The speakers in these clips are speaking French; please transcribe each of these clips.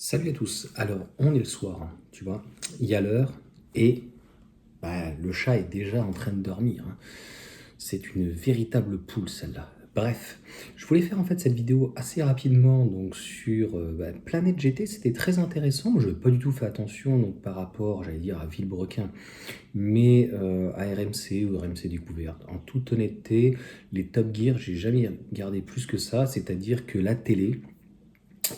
Salut à tous. Alors, on est le soir, hein, tu vois, il y a l'heure et le chat est déjà en train de dormir, hein. C'est une véritable poule celle-là. Bref, je voulais faire en fait cette vidéo assez rapidement donc sur Planète GT, c'était très intéressant. Moi, je n'ai pas du tout fait attention donc par rapport, j'allais dire à Villebrequin, mais à RMC ou RMC Découverte. En toute honnêteté, les Top Gear, j'ai jamais regardé plus que ça, c'est-à-dire que la télé,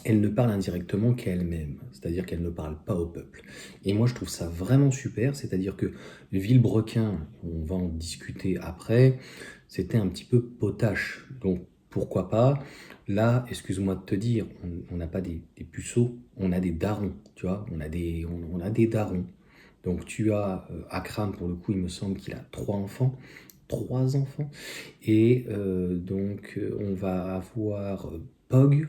elle ne parle indirectement qu'à elle-même, c'est-à-dire qu'elle ne parle pas au peuple. Et moi, je trouve ça vraiment super, c'est-à-dire que Villebrequin, on va en discuter après, c'était un petit peu potache. Donc, pourquoi pas? Là, excuse-moi de te dire, on n'a pas des puceaux, on a des darons, tu vois, on a des darons. Donc, tu as Akram, pour le coup, il me semble qu'il a trois enfants, et on va avoir Pog.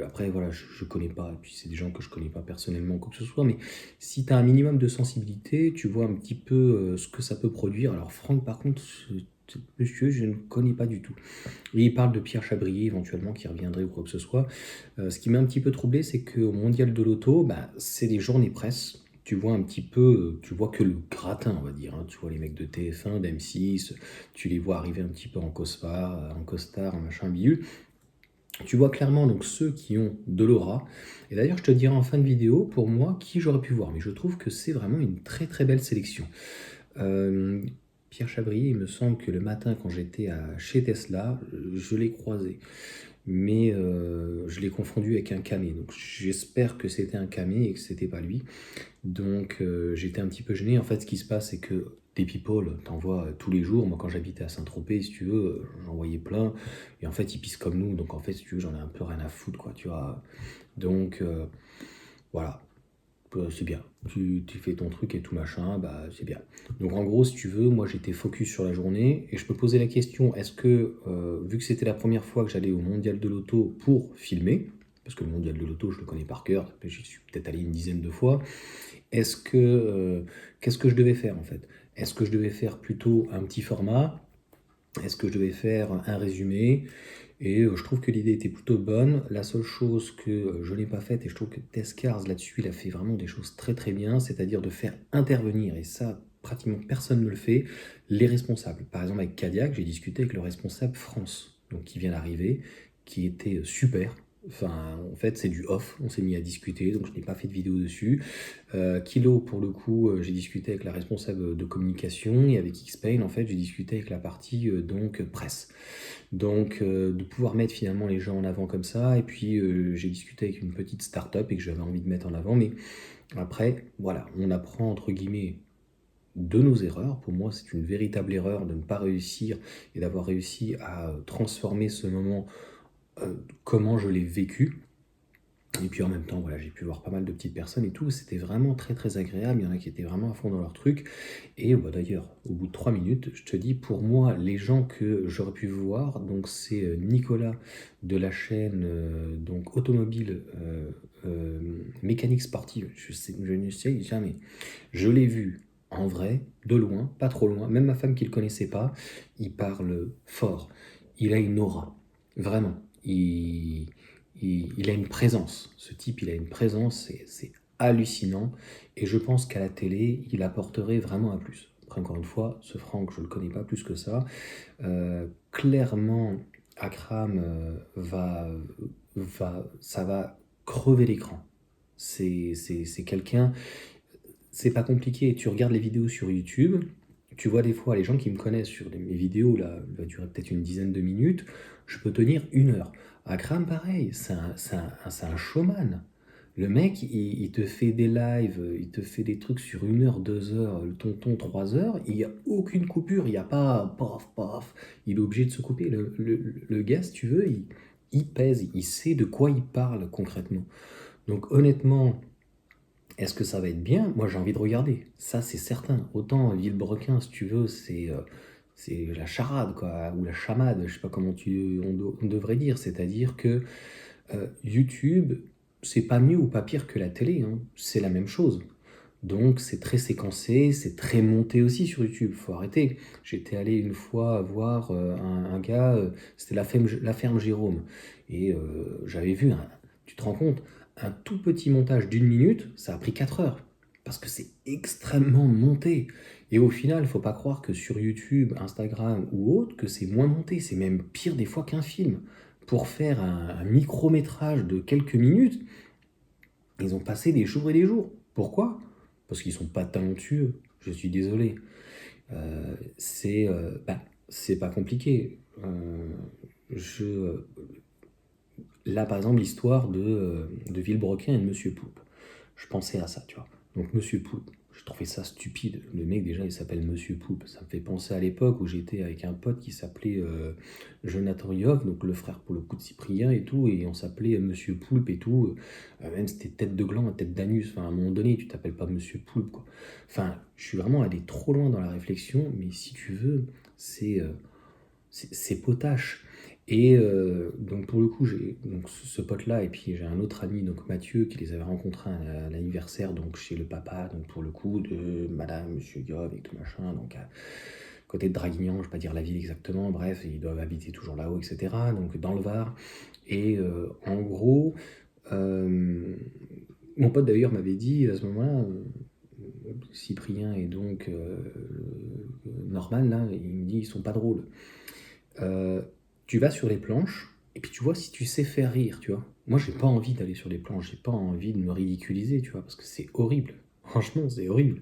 Après, voilà, je connais pas, et puis c'est des gens que je connais pas personnellement, quoi que ce soit, mais si tu as un minimum de sensibilité, tu vois un petit peu ce que ça peut produire. Alors, Franck, par contre, ce monsieur, je ne connais pas du tout. Et il parle de Pierre Chabrier, éventuellement, qui reviendrait ou quoi que ce soit. Ce qui m'a un petit peu troublé, c'est qu'au Mondial de l'Auto, c'est des journées presse. Tu vois un petit peu, tu vois que le gratin, on va dire, hein. Tu vois les mecs de TF1, d'M6, tu les vois arriver un petit peu en costard, en machin bidule. Tu vois clairement donc ceux qui ont de l'aura. Et d'ailleurs, je te dirai en fin de vidéo, pour moi, qui j'aurais pu voir. Mais je trouve que c'est vraiment une très très belle sélection. Euh, Pierre Chabrier, il me semble que le matin, quand j'étais chez Tesla, je l'ai croisé. Mais je l'ai confondu avec un camé. Donc j'espère que c'était un camé et que c'était pas lui. Donc j'étais un petit peu gêné. En fait, ce qui se passe, c'est que des people, t'en vois tous les jours. Moi, quand j'habitais à Saint-Tropez, si tu veux, j'en voyais plein. Et en fait, ils pissent comme nous. Donc en fait, si tu veux, j'en ai un peu rien à foutre, quoi, tu vois. Donc voilà. C'est bien. Tu fais ton truc et tout machin, c'est bien. Donc en gros, si tu veux, moi j'étais focus sur la journée et je me posais la question, est-ce que, vu que c'était la première fois que j'allais au Mondial de l'Auto pour filmer, parce que le Mondial de l'Auto, je le connais par cœur, j'y suis peut-être allé une dizaine de fois, est-ce que, qu'est-ce que je devais faire en fait? Est-ce que je devais faire plutôt un petit format? Est-ce que je devais faire un résumé? Et je trouve que l'idée était plutôt bonne. La seule chose que je n'ai pas faite, et je trouve que Tescars là-dessus, il a fait vraiment des choses très très bien, c'est-à-dire de faire intervenir, et ça, pratiquement personne ne le fait, les responsables. Par exemple, avec Cadillac, j'ai discuté avec le responsable France, donc qui vient d'arriver, qui était super. Enfin, en fait, c'est du off, on s'est mis à discuter, donc je n'ai pas fait de vidéo dessus. Kilo, pour le coup, j'ai discuté avec la responsable de communication, et avec Xpain, en fait, j'ai discuté avec la partie donc presse. Donc, de pouvoir mettre finalement les gens en avant comme ça, et puis j'ai discuté avec une petite start-up et que j'avais envie de mettre en avant, mais après, voilà, on apprend entre guillemets de nos erreurs. Pour moi, c'est une véritable erreur de ne pas réussir et d'avoir réussi à transformer ce moment, comment je l'ai vécu. Et puis en même temps, voilà, j'ai pu voir pas mal de petites personnes et tout. C'était vraiment très très agréable. Il y en a qui étaient vraiment à fond dans leur truc. Et d'ailleurs, au bout de 3 minutes, je te dis, pour moi, les gens que j'aurais pu voir, donc c'est Nicolas de la chaîne donc automobile mécanique sportive. Je ne sais jamais. Je l'ai vu en vrai, de loin, pas trop loin. Même ma femme qui le connaissait pas, il parle fort. Il a une aura. Vraiment. Il a une présence. Ce type, il a une présence, c'est hallucinant. Et je pense qu'à la télé, il apporterait vraiment un plus. Après, encore une fois, ce Franck, je ne le connais pas plus que ça. Clairement, Akram ça va crever l'écran. C'est quelqu'un, c'est pas compliqué. Tu regardes les vidéos sur YouTube, tu vois des fois les gens qui me connaissent sur mes vidéos, là, va durer peut-être une dizaine de minutes, je peux tenir 1 heure. Akram, pareil, c'est un showman. Le mec, il te fait des lives, il te fait des trucs sur 1 heure, 2 heures, le tonton 3 heures, il n'y a aucune coupure, il n'y a pas paf, paf, il est obligé de se couper. Le gars, si tu veux, il pèse, il sait de quoi il parle concrètement. Donc honnêtement, est-ce que ça va être bien? Moi, j'ai envie de regarder. Ça, c'est certain. Autant Villebrequin, si tu veux, c'est la charade, quoi, ou la chamade, je sais pas comment on devrait dire. C'est-à-dire que YouTube, c'est pas mieux ou pas pire que la télé, hein. C'est la même chose. Donc, c'est très séquencé, c'est très monté aussi sur YouTube. Faut arrêter. J'étais allé une fois voir un gars, c'était la ferme Jérôme. Et j'avais vu Tu te rends compte, un tout petit montage d'1 minute, ça a pris 4 heures. Parce que c'est extrêmement monté. Et au final, il ne faut pas croire que sur YouTube, Instagram ou autre, que c'est moins monté. C'est même pire des fois qu'un film. Pour faire un micro-métrage de quelques minutes, ils ont passé des jours et des jours. Pourquoi? Parce qu'ils sont pas talentueux. Je suis désolé. C'est pas compliqué. Je, Là, par exemple, l'histoire de Villebrequin et de Monsieur Poulpe. Je pensais à ça, tu vois. Donc, Monsieur Poulpe, je trouvais ça stupide. Le mec, déjà, il s'appelle Monsieur Poulpe. Ça me fait penser à l'époque où j'étais avec un pote qui s'appelait Jonathan Riov, donc le frère pour le coup de Cyprien et tout, et on s'appelait Monsieur Poulpe et tout. Même c'était tête de gland, tête d'anus. Enfin, à un moment donné, tu t'appelles pas Monsieur Poulpe, quoi. Enfin, je suis vraiment allé trop loin dans la réflexion, mais si tu veux, c'est potache. Et donc pour le coup, j'ai donc ce pote-là, et puis j'ai un autre ami, donc Mathieu, qui les avait rencontrés à l'anniversaire, donc chez le papa, donc pour le coup, de madame, monsieur Gov et tout machin, donc à côté de Draguignan, je ne vais pas dire la ville exactement, bref, ils doivent habiter toujours là-haut, etc. Donc dans le Var. Et en gros, mon pote d'ailleurs m'avait dit à ce moment-là, Cyprien et donc Normal, là, il me dit, ils sont pas drôles. Euh, Tu vas sur les planches et puis tu vois si tu sais faire rire, tu vois. Moi, j'ai pas envie d'aller sur les planches, j'ai pas envie de me ridiculiser, tu vois, parce que c'est horrible. Franchement, c'est horrible.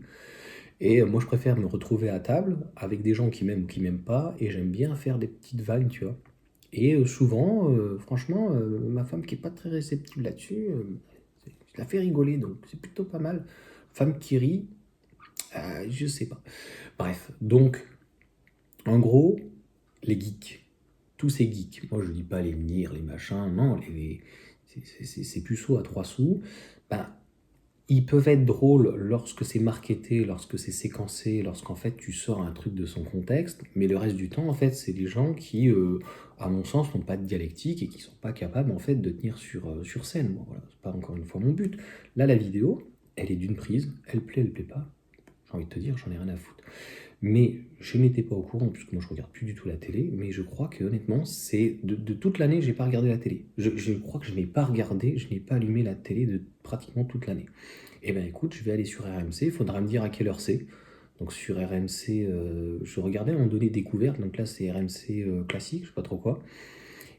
Et moi, je préfère me retrouver à table avec des gens qui m'aiment ou qui m'aiment pas, et j'aime bien faire des petites vannes, tu vois. Et souvent, franchement, ma femme qui est pas très réceptive là-dessus, je la fais rigoler, donc c'est plutôt pas mal. Femme qui rit, je sais pas. Bref, donc, en gros, les geeks. Tous ces geeks, moi je dis pas les nirs, les machins, non, ces puceaux à 3 sous, ben, ils peuvent être drôles lorsque c'est marketé, lorsque c'est séquencé, lorsqu'en fait tu sors un truc de son contexte, mais le reste du temps, en fait, c'est des gens qui, à mon sens, n'ont pas de dialectique et qui sont pas capables, en fait, de tenir sur scène. Bon, voilà, c'est pas encore une fois mon but. Là, la vidéo, elle est d'une prise, elle plaît pas. J'ai envie de te dire, j'en ai rien à foutre. Mais je n'étais pas au courant, puisque moi je regarde plus du tout la télé, mais je crois que honnêtement, c'est de toute l'année, j'ai pas regardé la télé. Je crois que je n'ai pas regardé, je n'ai pas allumé la télé de pratiquement toute l'année. Eh ben écoute, je vais aller sur RMC, il faudra me dire à quelle heure c'est. Donc sur RMC, je regardais à un moment donné Découverte, donc là c'est RMC classique, je sais pas trop quoi.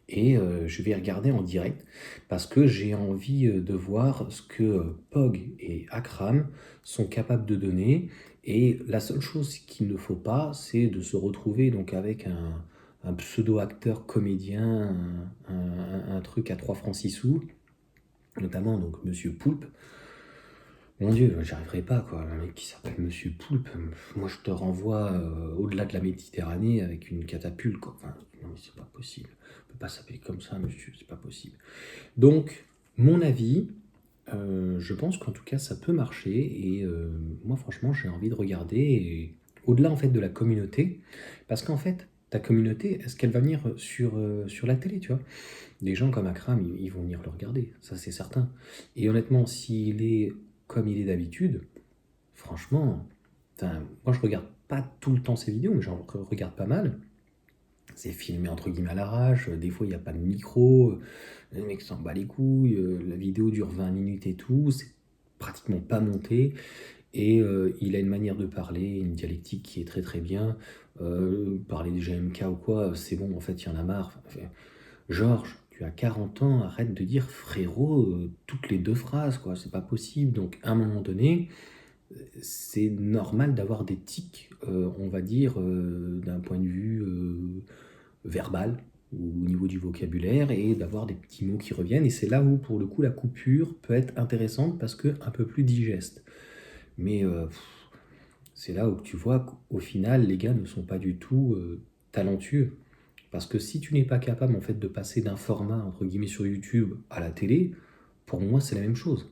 Et je vais regarder en direct parce que j'ai envie de voir ce que Pog et Akram sont capables de donner. Et la seule chose qu'il ne faut pas, c'est de se retrouver donc avec un pseudo-acteur comédien, un truc à 3 francs 6 sous, notamment donc Monsieur Poulpe. Mon Dieu, j'y arriverai pas, quoi. Un mec qui s'appelle Monsieur Poulpe, moi je te renvoie au-delà de la Méditerranée avec une catapulte, quoi. Enfin, non, mais c'est pas possible. On peut pas s'appeler comme ça, monsieur, c'est pas possible. Donc, mon avis, je pense qu'en tout cas ça peut marcher, et moi franchement j'ai envie de regarder, et au-delà en fait de la communauté, parce qu'en fait, ta communauté, est-ce qu'elle va venir sur la télé, tu vois? Des gens comme Akram, ils vont venir le regarder, ça c'est certain. Et honnêtement, s'il est comme il est d'habitude, franchement, enfin, moi je regarde pas tout le temps ses vidéos, mais j'en regarde pas mal. C'est filmé entre guillemets à l'arrache, des fois il n'y a pas de micro, le mec s'en bat les couilles, la vidéo dure 20 minutes et tout, c'est pratiquement pas monté, et il a une manière de parler, une dialectique qui est très très bien. Parler des GMK ou quoi, c'est bon, en fait il y en a marre. Enfin, Georges, tu as 40 ans, arrête de dire frérot toutes les 2 phrases, quoi, c'est pas possible. Donc à un moment donné, c'est normal d'avoir des tics, on va dire, d'un point de vue verbal ou au niveau du vocabulaire, et d'avoir des petits mots qui reviennent. Et c'est là où, pour le coup, la coupure peut être intéressante parce que un peu plus digeste. Mais c'est là où tu vois qu'au final, les gars ne sont pas du tout talentueux. Parce que si tu n'es pas capable en fait de passer d'un format entre guillemets sur YouTube à la télé, pour moi c'est la même chose.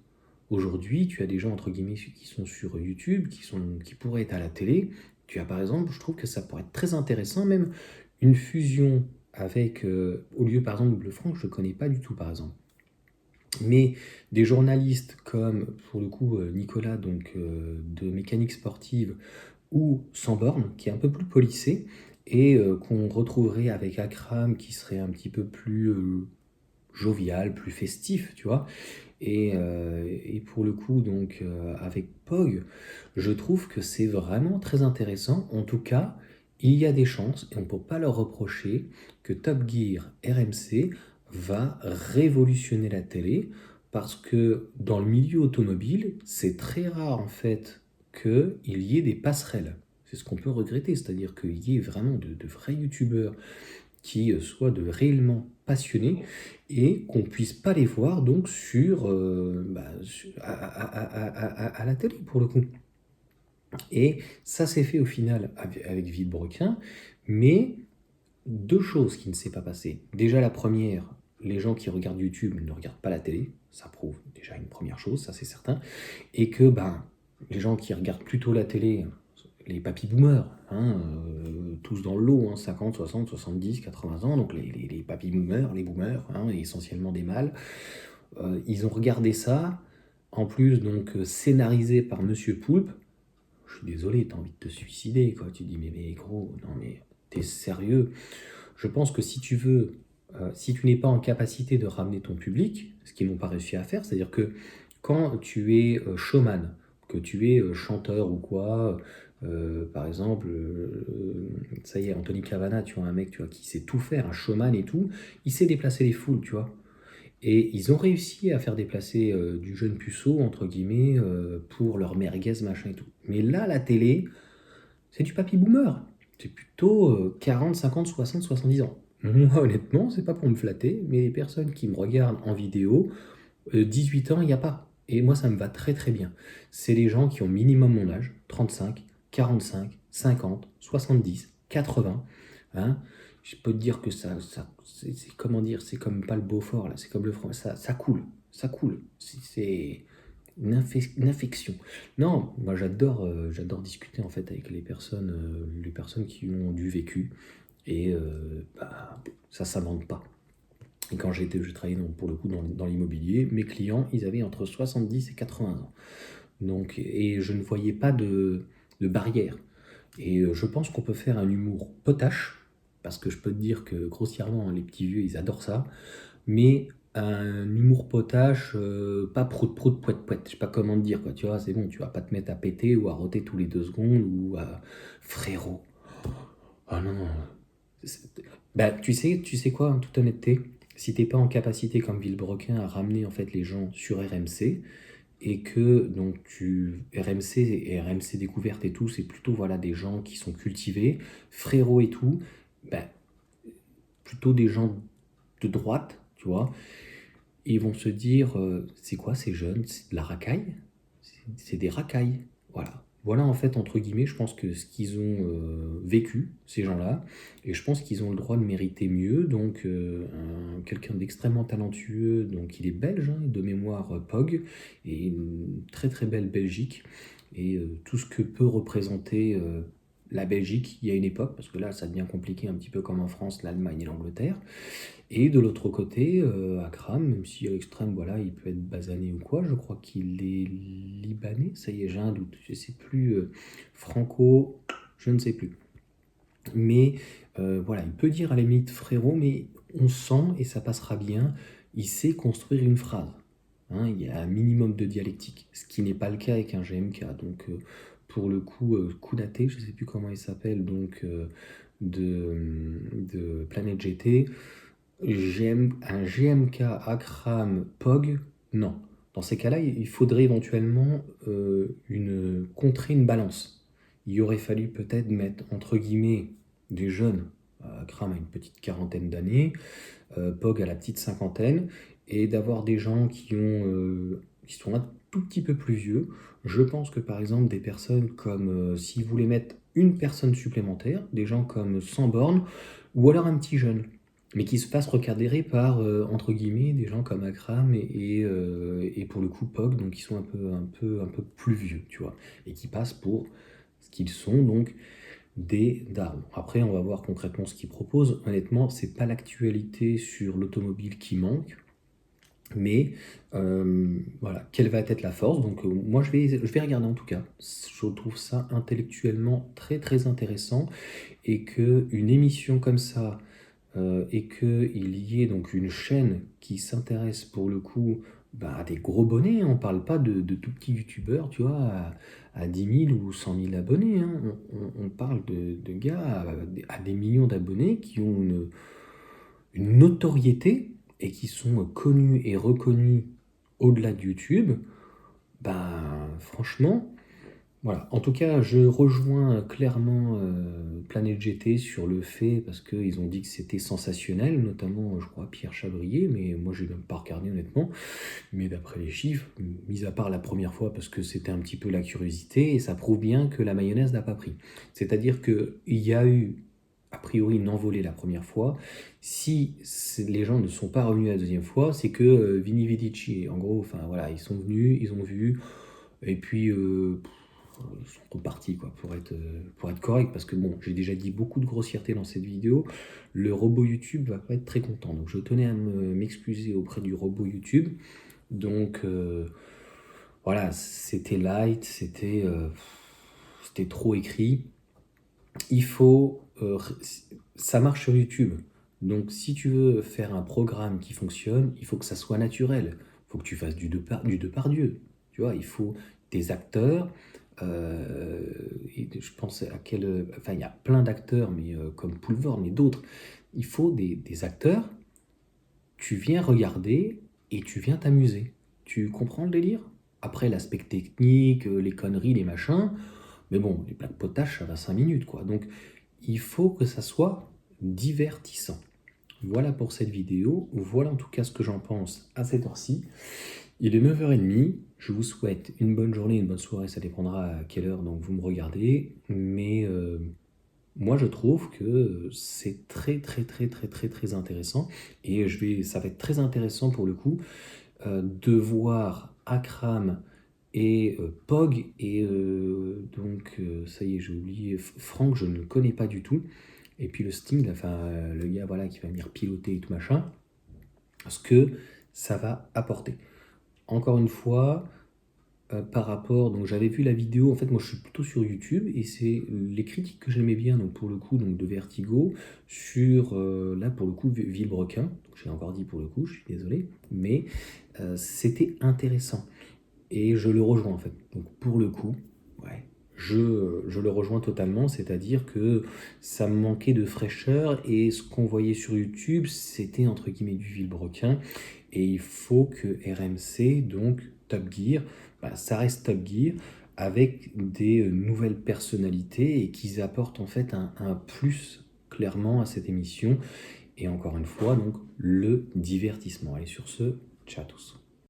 Aujourd'hui, tu as des gens entre guillemets qui sont sur YouTube, qui pourraient être à la télé. Tu as par exemple, je trouve que ça pourrait être très intéressant, même une fusion avec, au lieu par exemple de Bleu Franc, je ne connais pas du tout par exemple. Mais des journalistes comme pour le coup Nicolas donc de Mécanique Sportive, ou Sans Borne, qui est un peu plus policé, et qu'on retrouverait avec Akram, qui serait un petit peu plus jovial, plus festif, tu vois. Et pour le coup, donc, avec Pog, je trouve que c'est vraiment très intéressant. En tout cas, il y a des chances, et on ne peut pas leur reprocher, que Top Gear RMC va révolutionner la télé, parce que dans le milieu automobile, c'est très rare en fait qu'il y ait des passerelles. C'est ce qu'on peut regretter, c'est-à-dire qu'il y ait vraiment de vrais youtubeurs qui soient de réellement passionnés et qu'on puisse pas les voir donc à la télé pour le coup. Et ça s'est fait au final avec Villebrequin, mais deux choses qui ne s'est pas passé. Déjà la première, les gens qui regardent YouTube ne regardent pas la télé, ça prouve déjà une première chose, ça c'est certain, et que les gens qui regardent plutôt la télé, les papy boomers, tous dans le lot, 50, 60, 70, 80 ans, donc les papy boomers, les boomers, essentiellement des mâles, ils ont regardé ça, en plus donc scénarisé par Monsieur Poulpe. Je suis désolé, t'as envie de te suicider, quoi. Tu dis, mais gros, non mais t'es sérieux? Je pense que si tu veux, si tu n'es pas en capacité de ramener ton public, ce qu'ils n'ont pas réussi à faire, c'est-à-dire que quand tu es showman, que tu es chanteur ou quoi, par exemple, ça y est, Anthony Cavana, tu vois, un mec tu vois, qui sait tout faire, un showman et tout, il sait déplacer les foules, tu vois. Et ils ont réussi à faire déplacer du jeune puceau, entre guillemets, pour leur merguez, machin et tout. Mais là, la télé, c'est du papy boomer. C'est plutôt 40, 50, 60, 70 ans. Moi, honnêtement, c'est pas pour me flatter, mais les personnes qui me regardent en vidéo, 18 ans, il n'y a pas. Et moi, ça me va très très bien. C'est les gens qui ont minimum mon âge, 35, 45, 50, 70, 80. Hein. Je peux te dire que c'est comment dire, c'est comme pas le Beaufort, là, c'est comme le franc, ça coule, ça coule. C'est une infection. Non, moi j'adore discuter en fait avec les personnes qui ont du vécu. Et ça s'invente pas. Et quand je travaillais pour le coup dans l'immobilier, mes clients, ils avaient entre 70 et 80 ans. Donc, et je ne voyais pas de barrière. Et je pense qu'on peut faire un humour potache, parce que je peux te dire que grossièrement, les petits vieux, ils adorent ça, mais un humour potache, pas prout-prout, poète-poète, je sais pas comment te dire, quoi, tu vois, c'est bon, tu vas pas te mettre à péter ou à roter tous les 2 secondes, ou à frérot. Ah non, bah, tu sais quoi, en toute honnêteté, si t'es pas en capacité comme Villebrequin à ramener en fait les gens sur RMC et que donc RMC et RMC découverte et tout, c'est plutôt voilà des gens qui sont cultivés, frérots et tout, bah, plutôt des gens de droite, tu vois, et ils vont se dire c'est quoi ces jeunes, c'est de la racaille, c'est des racailles, voilà. Voilà en fait entre guillemets, je pense que ce qu'ils ont vécu ces gens-là, et je pense qu'ils ont le droit de mériter mieux. Donc quelqu'un d'extrêmement talentueux, donc il est belge, de mémoire Pog, et une très très belle Belgique, et tout ce que peut représenter la Belgique il y a une époque, parce que là ça devient compliqué un petit peu comme en France, l'Allemagne et l'Angleterre. Et de l'autre côté, Akram, même si à l'extrême, voilà, il peut être basané ou quoi, je crois qu'il est libanais, ça y est, j'ai un doute, je sais plus, franco, je ne sais plus. Mais voilà, il peut dire à la limite frérot, mais on sent, et ça passera bien, il sait construire une phrase. Il y a un minimum de dialectique, ce qui n'est pas le cas avec un GMK. Donc pour le coup, Kounaté, je ne sais plus comment il s'appelle, donc de Planète GT, un GMK Akram Pog, non. Dans ces cas-là, il faudrait éventuellement contrer une balance. Il aurait fallu peut-être mettre entre guillemets des jeunes. Akram a une petite quarantaine d'années, Pog a la petite cinquantaine, et d'avoir des gens qui sont un tout petit peu plus vieux. Je pense que par exemple des personnes comme, s'ils voulaient mettre une personne supplémentaire, des gens comme Sanborn, ou alors un petit jeune, mais qui se fasse recadrer par, entre guillemets, des gens comme Akram et pour le coup Pog, donc qui sont un peu plus vieux, tu vois, et qui passent pour ce qu'ils sont, donc des darons. Après, on va voir concrètement ce qu'ils proposent. Honnêtement, c'est pas l'actualité sur l'automobile qui manque, mais voilà, quelle va être la force? Donc moi, je vais regarder en tout cas. Je trouve ça intellectuellement très très intéressant et que une émission comme ça et qu'il y ait donc une chaîne qui s'intéresse pour le coup à des gros bonnets, hein. On parle pas de tout petits youtubeurs, tu vois, à 10 000 ou 100 000 abonnés, hein. On parle de gars à des millions d'abonnés qui ont une notoriété et qui sont connus et reconnus au-delà de YouTube. Franchement, voilà. En tout cas, je rejoins clairement Planète GT sur le fait, parce qu'ils ont dit que c'était sensationnel, notamment, je crois, Pierre Chabrier, mais moi, j'ai même pas regardé honnêtement. Mais d'après les chiffres, mis à part la première fois, parce que c'était un petit peu la curiosité, et ça prouve bien que la mayonnaise n'a pas pris. C'est-à-dire qu'il y a eu, a priori, une envolée la première fois. Si les gens ne sont pas revenus la deuxième fois, c'est que Vini Vidici, en gros, enfin voilà, ils sont venus, ils ont vu, et puis ils sont repartis, quoi, pour être correct, parce que bon, j'ai déjà dit beaucoup de grossièreté dans cette vidéo. Le robot YouTube va pas être très content, donc je tenais à m'excuser auprès du robot YouTube. Donc voilà, c'était light, c'était trop écrit. Il faut ça marche sur YouTube. Donc si tu veux faire un programme qui fonctionne, il faut que ça soit naturel. Il faut que tu fasses du Depardieu. Tu vois, il faut des acteurs. Et je pense à quel. Enfin, il y a plein d'acteurs, mais comme Poulvord, mais d'autres. Il faut des acteurs. Tu viens regarder et tu viens t'amuser. Tu comprends le délire? Après, l'aspect technique, les conneries, les machins. Mais bon, les plaques potaches, ça va 5 minutes, quoi. Donc, il faut que ça soit divertissant. Voilà pour cette vidéo. Voilà en tout cas ce que j'en pense à cette heure-ci. Il est 9h30. Je vous souhaite une bonne journée, une bonne soirée. Ça dépendra à quelle heure donc vous me regardez. Mais moi, je trouve que c'est très, très, très, très, très, très intéressant. Et ça va être très intéressant pour le coup de voir Akram et Pog et ça y est, j'ai oublié, Franck, je ne le connais pas du tout. Et puis le Sting, enfin, le gars voilà, qui va venir piloter et tout machin, ce que ça va apporter. Encore une fois, par rapport, donc j'avais vu la vidéo, en fait moi je suis plutôt sur YouTube et c'est les critiques que j'aimais bien, donc pour le coup donc de Vertigo, sur là pour le coup Villebrequin, donc j'ai encore dit pour le coup, je suis désolé, mais c'était intéressant et je le rejoins en fait. Donc pour le coup, ouais, je le rejoins totalement, c'est-à-dire que ça me manquait de fraîcheur et ce qu'on voyait sur YouTube c'était entre guillemets du Villebrequin et il faut que RMC, donc Top Gear, ça reste Top Gear avec des nouvelles personnalités et qu'ils apportent en fait un plus clairement à cette émission et encore une fois donc le divertissement. Allez sur ce, ciao à tous.